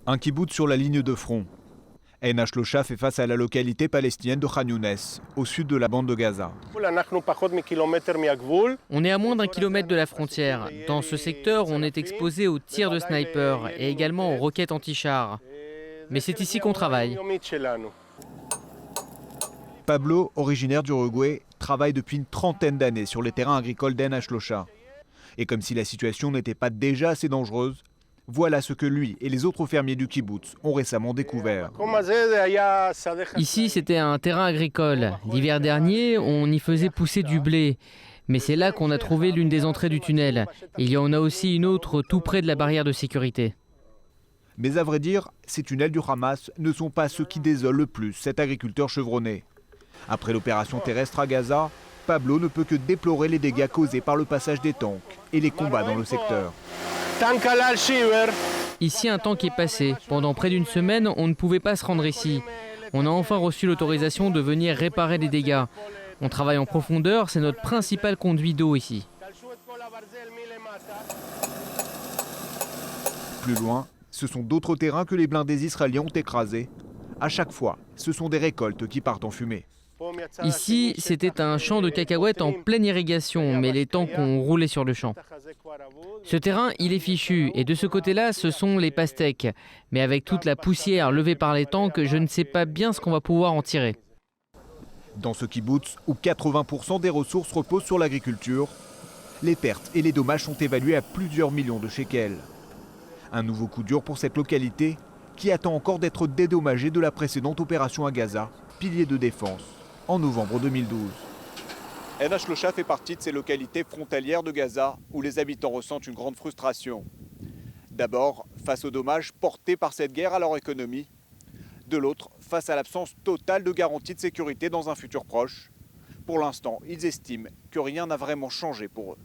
Un kibboutz sur la ligne de front. Ain Hashlocha fait face à la localité palestinienne de Khan Younes, au sud de la bande de Gaza. On est à moins d'1 kilomètre de la frontière. Dans ce secteur, on est exposé aux tirs de sniper et également aux roquettes anti-chars. Mais c'est ici qu'on travaille. Pablo, originaire d'Uruguay, travaille depuis une trentaine d'années sur les terrains agricoles d'Ain Hashlocha. Et comme si la situation n'était pas déjà assez dangereuse, voilà ce que lui et les autres fermiers du kibboutz ont récemment découvert. Ici, c'était un terrain agricole. L'hiver dernier, on y faisait pousser du blé. Mais c'est là qu'on a trouvé l'une des entrées du tunnel. Il y en a aussi une autre tout près de la barrière de sécurité. Mais à vrai dire, ces tunnels du Hamas ne sont pas ceux qui désolent le plus cet agriculteur chevronné. Après l'opération terrestre à Gaza, Pablo ne peut que déplorer les dégâts causés par le passage des tanks et les combats dans le secteur. Ici, un tank est passé. Pendant près d'une semaine, on ne pouvait pas se rendre ici. On a enfin reçu l'autorisation de venir réparer les dégâts. On travaille en profondeur, c'est notre principal conduit d'eau ici. Plus loin, ce sont d'autres terrains que les blindés israéliens ont écrasés. À chaque fois, ce sont des récoltes qui partent en fumée. Ici, c'était un champ de cacahuètes en pleine irrigation, mais les tanks ont roulé sur le champ. Ce terrain, il est fichu, et de ce côté-là, ce sont les pastèques. Mais avec toute la poussière levée par les tanks, je ne sais pas bien ce qu'on va pouvoir en tirer. Dans ce kibboutz, où 80% des ressources reposent sur l'agriculture, les pertes et les dommages sont évalués à plusieurs millions de shekels. Un nouveau coup dur pour cette localité, qui attend encore d'être dédommagée de la précédente opération à Gaza, pilier de défense, en novembre 2012. Ain Hashlocha fait partie de ces localités frontalières de Gaza où les habitants ressentent une grande frustration. D'abord, face aux dommages portés par cette guerre à leur économie. De l'autre, face à l'absence totale de garantie de sécurité dans un futur proche. Pour l'instant, ils estiment que rien n'a vraiment changé pour eux.